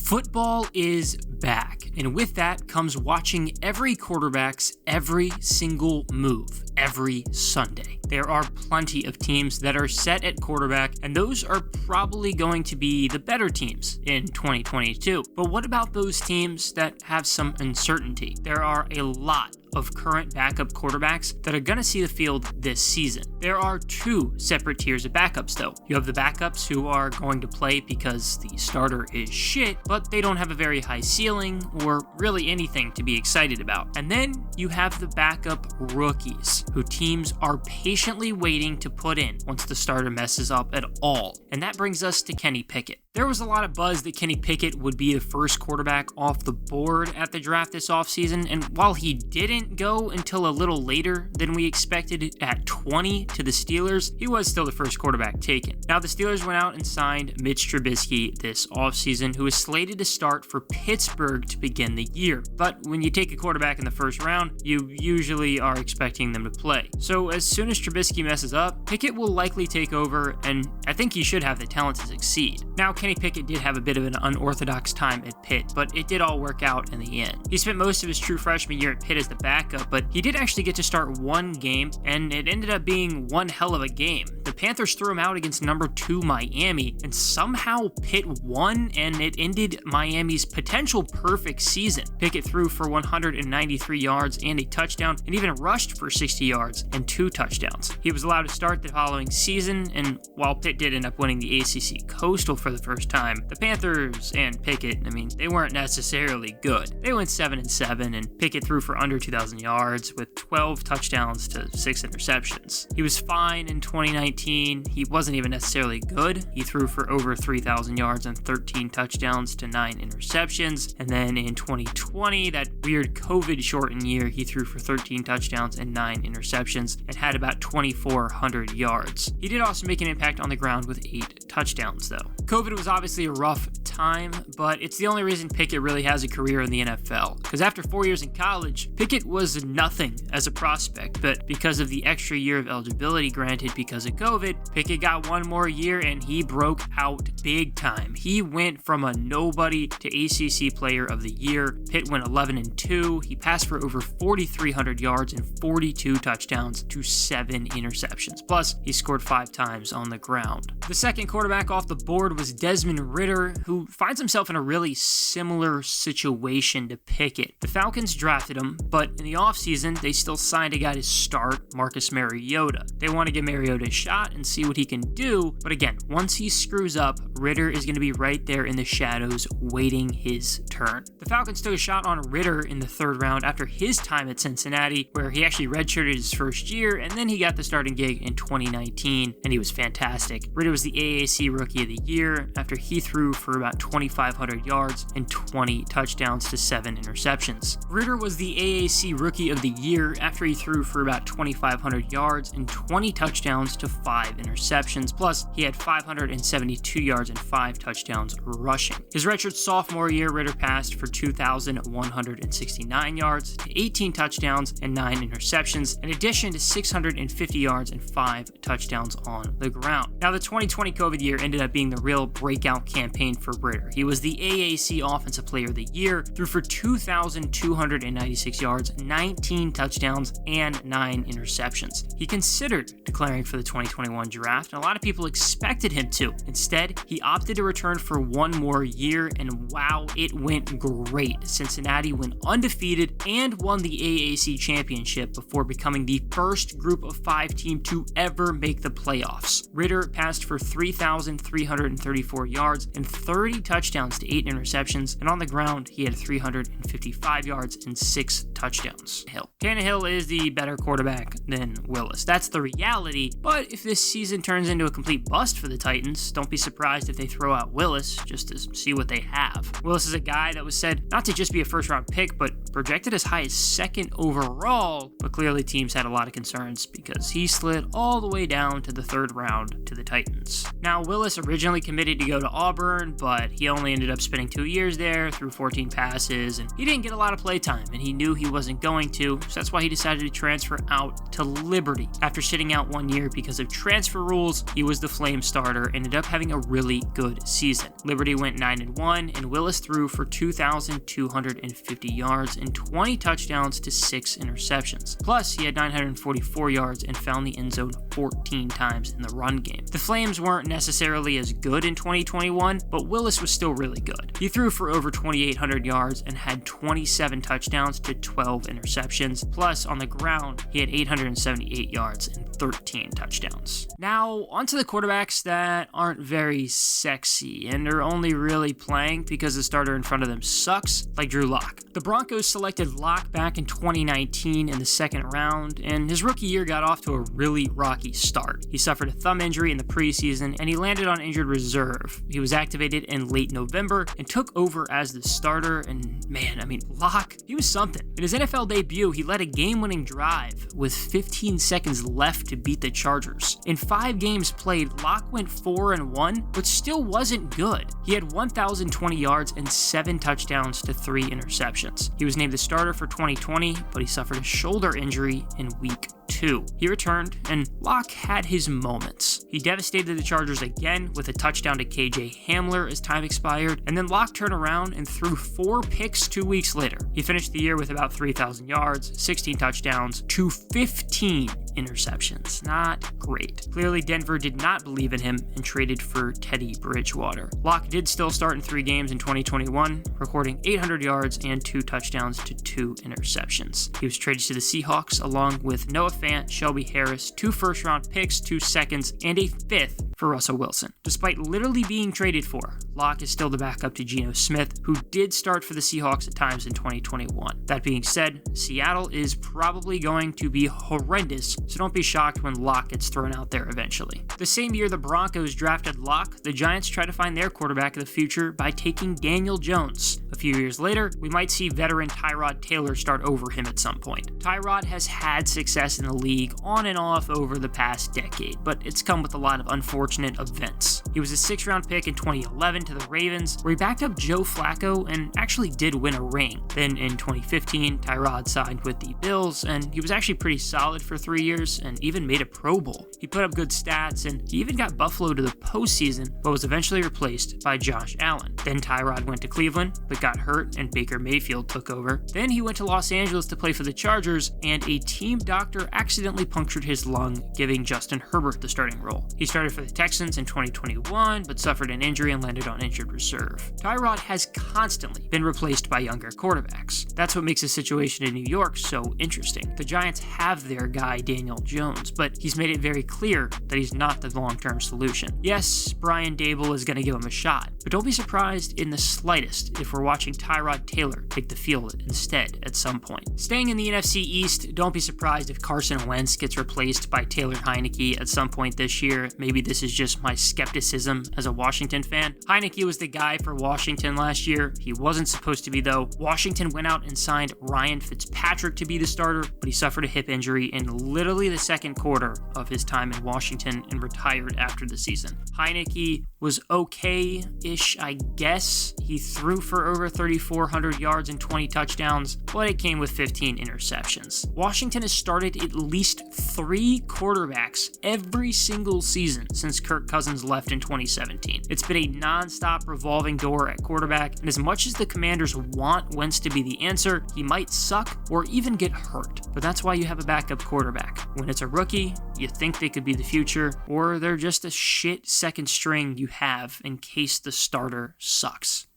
Football is back, and with that comes watching every quarterback's every single move every Sunday. There are plenty of teams that are set at quarterback, and those are probably going to be the better teams in 2022. But what about those teams that have some uncertainty? There are a lot of current backup quarterbacks that are going to see the field this season. There are two separate tiers of backups though. You have the backups who are going to play because the starter is shit, but they don't have a very high ceiling or really anything to be excited about. And then you have the backup rookies who teams are patiently waiting to put in once the starter messes up at all. And that brings us to Kenny Pickett. There was a lot of buzz that Kenny Pickett would be the first quarterback off the board at the draft this offseason, and while he didn't go until a little later than we expected at 20 to the Steelers, he was still the first quarterback taken. Now, the Steelers went out and signed Mitch Trubisky this offseason, who is slated to start for Pittsburgh to begin the year. But when you take a quarterback in the first round, you usually are expecting them to play. So as soon as Trubisky messes up, Pickett will likely take over, and I think he should have the talent to succeed. Now, Kenny Pickett did have a bit of an unorthodox time at Pitt, but it did all work out in the end. He spent most of his true freshman year at Pitt as the backup, but he did actually get to start one game, and it ended up being one hell of a game. The Panthers threw him out against number 2 Miami, and somehow Pitt won, and it ended Miami's potential perfect season. Pickett threw for 193 yards and a touchdown, and even rushed for 60 yards and 2 touchdowns. He was allowed to start the following season, and while Pitt did end up winning the ACC Coastal for the first time, the Panthers and Pickett, they weren't necessarily good. They went 7-7, and Pickett threw for under 2,000 yards with 12 touchdowns to 6 interceptions. He was fine in 2019. He wasn't even necessarily good. He threw for over 3,000 yards and 13 touchdowns to 9 interceptions. And then in 2020, that weird COVID-shortened year, he threw for 13 touchdowns and 9 interceptions and had about 2,400 yards. He did also make an impact on the ground with 8 touchdowns, though. COVID was obviously a rough time, but it's the only reason Pickett really has a career in the NFL. Because after 4 years in college, Pickett was nothing as a prospect, but because of the extra year of eligibility granted because of COVID, Pickett got one more year and he broke out big time. He went from a nobody to ACC Player of the Year. Pitt went 11-2. He passed for over 4,300 yards and 42 touchdowns to 7 interceptions. Plus, he scored 5 times on the ground. The second quarterback off the board was Desmond Ridder, who finds himself in a really similar situation to Pickett. The Falcons drafted him, but in the offseason, they still signed a guy to start, Marcus Mariota. They want to give Mariota a shot and see what he can do, but again, once he screws up, Ridder is going to be right there in the shadows waiting his turn. The Falcons took a shot on Ridder in the 3rd round after his time at Cincinnati, where he actually redshirted his first year, and then he got the starting gig in 2019, and he was fantastic. Ridder was the AAC Rookie of the Year after he threw for about 2,500 yards and 20 touchdowns to 7 interceptions. Ridder was the AAC Rookie of the Year after he threw for about 2,500 yards and 20 touchdowns to 5 interceptions. Plus, he had 572 yards and 5 touchdowns rushing. His redshirt sophomore year, Ridder passed for 2,169 yards to 18 touchdowns and 9 interceptions, in addition to 650 yards and 5 touchdowns on the ground. Now, the 2020 COVID year ended up being the real breakout campaign for Ridder. He was the AAC Offensive Player of the Year, threw for 2,296 yards, 19 touchdowns, and 9 interceptions. He considered declaring for the 2021 draft, and a lot of people expected him to. Instead, he opted to return for one more year, and wow, it went great. Cincinnati went undefeated and won the AAC championship before becoming the first group of 5 team to ever make the playoffs. Ridder passed for 3,334 yards and 30 touchdowns to 8 interceptions, and on the ground, he had 355 yards and 6 touchdowns. Tannehill is the better quarterback than Willis. That's the reality, but if this season turns into a complete bust for the Titans, don't be surprised if they throw out Willis just to see what they have. Willis is a guy that was said not to just be a first-round pick, but projected as high as 2nd overall, but clearly teams had a lot of concerns because because he slid all the way down to the third round to the Titans. Now, Willis originally committed to go to Auburn, but he only ended up spending 2 years there, threw 14 passes, and he didn't get a lot of play time, and he knew he wasn't going to, so that's why he decided to transfer out to Liberty. After sitting out 1 year because of transfer rules, he was the Flame starter and ended up having a really good season. Liberty went 9-1, and Willis threw for 2,250 yards and 20 touchdowns to 6 interceptions. Plus, he had 944 yards and found the end zone 14 times in the run game. The Flames weren't necessarily as good in 2021, but Willis was still really good. He threw for over 2,800 yards and had 27 touchdowns to 12 interceptions. Plus, on the ground, he had 878 yards and 13 touchdowns. Now, onto the quarterbacks that aren't very sexy and are only really playing because the starter in front of them sucks, like Drew Lock. The Broncos selected Lock back in 2019 in the second round, and his rookie year got off to a really rocky start. He suffered a thumb injury in the preseason, and he landed on injured reserve. He was activated in late November and took over as the starter, and man, Lock, he was something. In his NFL debut, he led a game-winning drive with 15 seconds left to beat the Chargers. In 5 games played, Lock went 4-1, but still wasn't good. He had 1,020 yards and 7 touchdowns to 3 interceptions. He was named the starter for 2020, but he suffered a shoulder injury in week 2. He returned, and Lock had his moments. He devastated the Chargers again with a touchdown to KJ Hamler as time expired, and then Lock turned around and threw 4 picks 2 weeks later. He finished the year with about 3,000 yards, 16 touchdowns to 15 interceptions. Not great. Clearly, Denver did not believe in him and traded for Teddy Bridgewater. Lock did still start in 3 games in 2021, recording 800 yards and 2 touchdowns to 2 interceptions. He was traded to the Seahawks along with Noah Fant, Shelby Harris, 2 first-round picks, 2 seconds, and a 5th for Russell Wilson. Despite literally being traded for, Lock is still the backup to Geno Smith, who did start for the Seahawks at times in 2021. That being said, Seattle is probably going to be horrendous, so don't be shocked when Lock gets thrown out there eventually. The same year the Broncos drafted Lock, the Giants tried to find their quarterback of the future by taking Daniel Jones. A few years later, we might see veteran Tyrod Taylor start over him at some point. Tyrod has had success in the league on and off over the past decade, but it's come with a lot of unfortunate events. He was a 6th-round pick in 2011 to the Ravens, where he backed up Joe Flacco and actually did win a ring. Then in 2015, Tyrod signed with the Bills, and he was actually pretty solid for 3 years and even made a Pro Bowl. He put up good stats, and he even got Buffalo to the postseason, but was eventually replaced by Josh Allen. Then Tyrod went to Cleveland, but got hurt, and Baker Mayfield took over. Then he went to Los Angeles to play for the Chargers, and a team doctor accidentally punctured his lung, giving Justin Herbert the starting role. He started for the Texans in 2021, but suffered an injury and landed on injured reserve. Tyrod has constantly been replaced by younger quarterbacks. That's what makes the situation in New York so interesting. The Giants have their guy, Daniel Jones, but he's made it very clear that he's not the long-term solution. Yes, Brian Dable is going to give him a shot, but don't be surprised in the slightest if we're watching Tyrod Taylor take the field instead at some point. Staying in the NFC East, don't be surprised if Carson Wentz gets replaced by Taylor Heinicke at some point this year. Maybe this is just my skepticism as a Washington fan. Heinicke was the guy for Washington last year. He wasn't supposed to be, though. Washington went out and signed Ryan Fitzpatrick to be the starter, but he suffered a hip injury in literally the second quarter of his time in Washington and retired after the season. Heinicke was okay-ish, I guess. He threw for over 3,400 yards and 20 touchdowns, but it came with 15 interceptions. Washington has started at least 3 quarterbacks every single season since Kirk Cousins left in 2017. It's been a non-stop revolving door at quarterback, and as much as the Commanders want Wentz to be the answer, he might suck or even get hurt. But that's why you have a backup quarterback. When it's a rookie, you think they could be the future, or they're just a shit second string you have in case the starter sucks.